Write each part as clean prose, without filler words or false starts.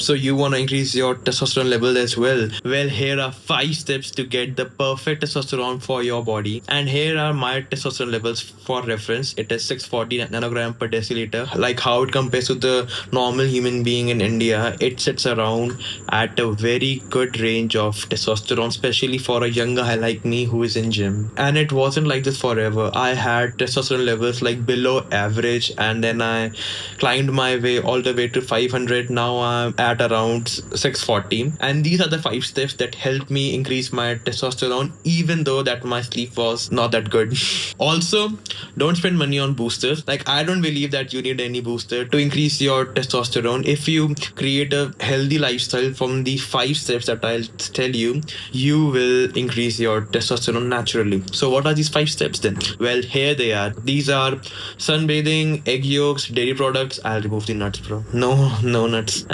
So you want to increase your testosterone level as well. Well, here are 5 steps to get the perfect testosterone for your body. And here are my testosterone levels for reference. It is 640 nanogram per deciliter. Like how it compares to the normal human being in India, it sits around at a very good range of testosterone, especially for a young guy like me who is in gym. And it wasn't like this forever. I had testosterone levels like below average, and then I climbed my way all the way to 500. Now I'm at around 640, and these are the 5 steps that helped me increase my testosterone, even though that my sleep was not that good. Also, don't spend money on boosters. Like, I don't believe that you need any booster to increase your testosterone. If you create a healthy lifestyle from the 5 steps that I'll tell you, you will increase your testosterone naturally. So what are these 5 steps then? Well, here they are. These are sunbathing, egg yolks, dairy products. I'll remove the nuts, bro. No nuts.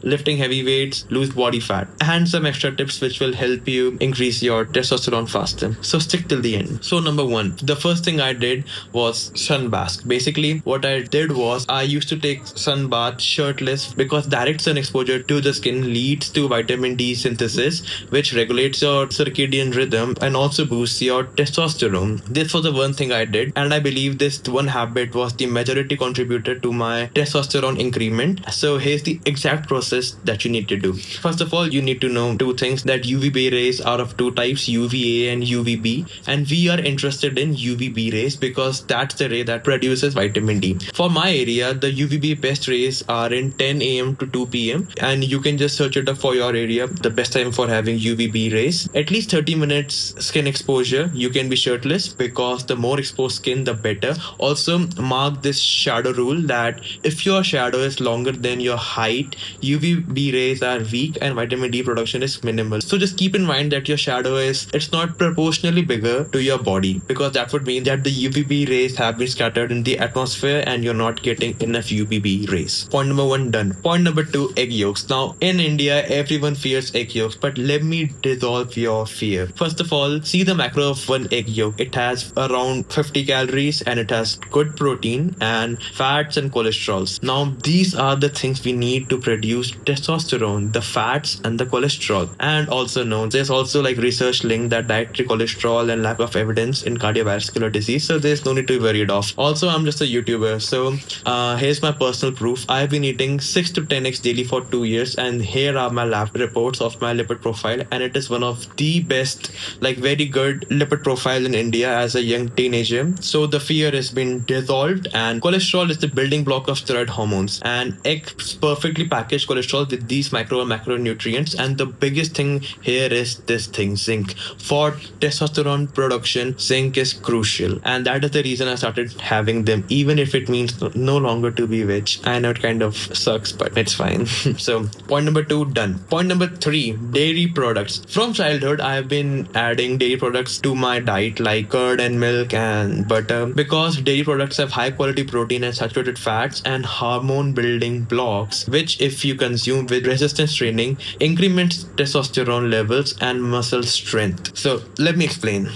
Lifting heavy weights, lose body fat, and some extra tips which will help you increase your testosterone faster. So stick till the end. So number one, the first thing I did was sunbask. Basically, what I did was I used to take sun bath shirtless because direct sun exposure to the skin leads to vitamin D synthesis, which regulates your circadian rhythm and also boosts your testosterone. This was the one thing I did, and I believe this one habit was the majority contributor to my testosterone increment. So here's the exact process that you need to do. First of all, you need to know 2 things: that UVB rays are of 2 types, UVA and UVB, and we are interested in UVB rays because that's the ray that produces vitamin D. For my area, the UVB best rays are in 10 a.m. to 2 p.m., and you can just search it up for your area. The best time for having UVB rays, at least 30 minutes skin exposure. You can be shirtless because the more exposed skin, the better. Also, mark this shadow rule that if your shadow is longer than your height, UVB rays are weak and vitamin D production is minimal. So just keep in mind that your shadow it's not proportionally bigger to your body, because that would mean that the UVB rays have been scattered in the atmosphere and you're not getting enough UVB rays. Point number one done. Point number two, egg yolks. Now in India, everyone fears egg yolks, but let me dissolve your fear. First of all, see the macro of one egg yolk. It has around 50 calories and it has good protein and fats and cholesterols. Now these are the things we need to produce testosterone: the fats and the cholesterol. And also known, there's also like research linked that dietary cholesterol and lack of evidence in cardiovascular disease, so there's no need to be worried of. Also, I'm just a YouTuber, so here's my personal proof. I've been eating 6 to 10 eggs daily for 2 years, and here are my lab reports of my lipid profile, and it is one of the best, like very good lipid profile in India as a young teenager. So the fear has been dissolved, and cholesterol is the building block of steroid hormones, and eggs perfectly package cholesterol with these micro and macronutrients. And the biggest thing here is this thing, zinc. For testosterone production, zinc is crucial, and that is the reason I started having them, even if it means no longer to be veg. I know it kind of sucks, but it's fine. So point number two done. Point number three, dairy products. From childhood, I have been adding dairy products to my diet, like curd and milk and butter, because dairy products have high quality protein and saturated fats and hormone building blocks, which if you consume with resistance training, increments testosterone levels and muscle strength. So let me explain.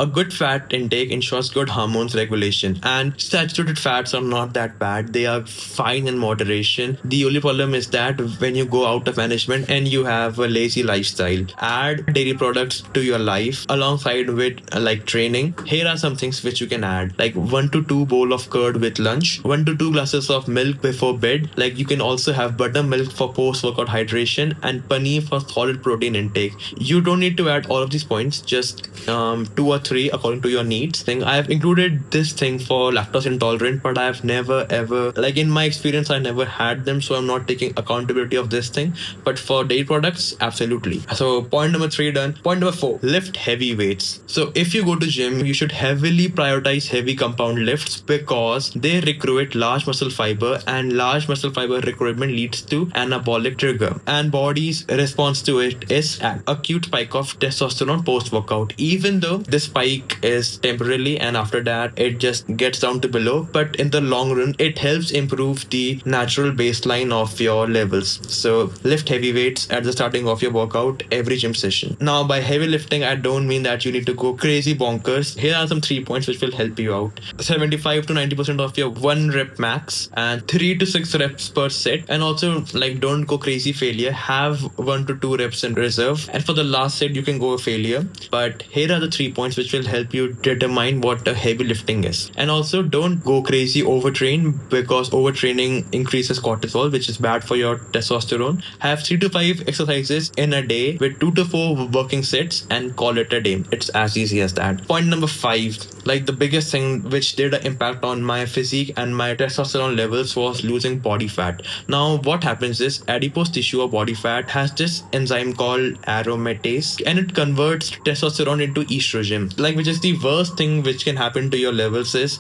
A good fat intake ensures good hormones regulation, and saturated fats are not that bad. They are fine in moderation. The only problem is that when you go out of management and you have a lazy lifestyle, add dairy products to your life alongside with like training. Here are some things which you can add, like 1 to 2 bowl of curd with lunch, 1 to 2 glasses of milk before bed. Like you can also have buttermilk for post-workout hydration and paneer for solid protein intake. You don't need to add all of these points, just 2 or 3 according to your needs. Thing I have included this thing for lactose intolerant, but I have never ever, like in my experience, I never had them, so I'm not taking accountability of this thing. But for dairy products, absolutely. So point number 3 done. Point number 4, lift heavy weights. So if you go to gym, you should heavily prioritize heavy compound lifts because they recruit large muscle fiber, and large muscle fiber recruitment leads to anabolic trigger, and body's response to it is an acute spike of testosterone post workout. Even though this spike spike is temporarily, and after that it just gets down to below. But in the long run, it helps improve the natural baseline of your levels. So lift heavy weights at the starting of your workout every gym session. Now, by heavy lifting, I don't mean that you need to go crazy bonkers. Here are some 3 points which will help you out: 75 to 90% of your 1 rep max, and 3 to 6 reps per set. And also, like, don't go crazy failure. Have 1 to 2 reps in reserve. And for the last set, you can go failure. But here are the 3 points which will help you determine what a heavy lifting is. And also, don't go crazy overtrain, because overtraining increases cortisol, which is bad for your testosterone. Have 3 to 5 exercises in a day with 2 to 4 working sets and call it a day. It's as easy as that. Point number 5, like the biggest thing which did an impact on my physique and my testosterone levels, was losing body fat. Now, what happens is adipose tissue or body fat has this enzyme called aromatase, and it converts testosterone into estrogen. Like, which is the worst thing which can happen to your levels is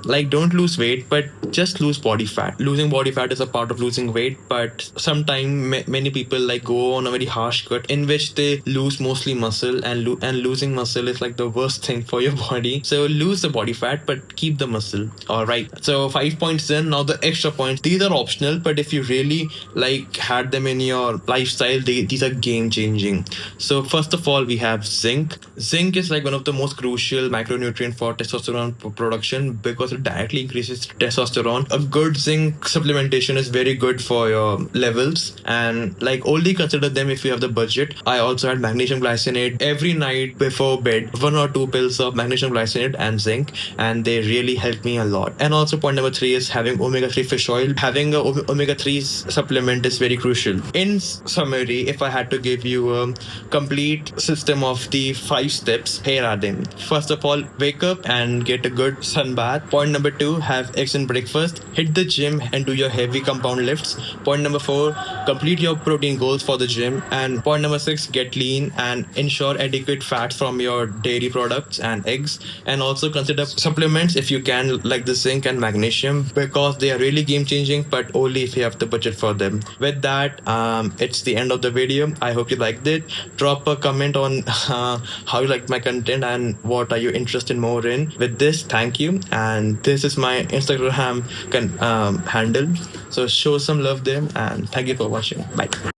like, don't lose weight, but just lose body fat. Losing body fat is a part of losing weight, but sometimes many people like go on a very harsh cut in which they lose mostly muscle, and losing muscle is like the worst thing for your body. So lose the body fat, but keep the muscle. All right. So 5 points in. Now the extra points. These are optional, but if you really like had them in your lifestyle, these are game changing. So first of all, we have zinc. Zinc is like one of the most crucial micronutrient for testosterone production, because it directly increases testosterone. A good zinc supplementation is very good for your levels, and like only consider them if you have the budget. I also had magnesium glycinate every night before bed, 1 or 2 pills of magnesium glycinate and zinc, and they really helped me a lot. And also point number 3 is having omega-3 fish oil. Having a omega-3 supplement is very crucial. In summary, if I had to give you a complete system of the 5 steps, here are them. First of all, wake up and get a good sun bath. Point number 2, have eggs in breakfast. Hit the gym and do your heavy compound lifts. Point number 4, complete your protein goals for the gym. And point number 6, get lean and ensure adequate fats from your dairy products and eggs. And also consider supplements if you can, like the zinc and magnesium, because they are really game changing, but only if you have the budget for them. With that, it's the end of the video. I hope you liked it. Drop a comment on how you liked my content and what are you interested more in. With this, thank you. And this is my Instagram handle. So show some love there, and thank you for watching. Bye.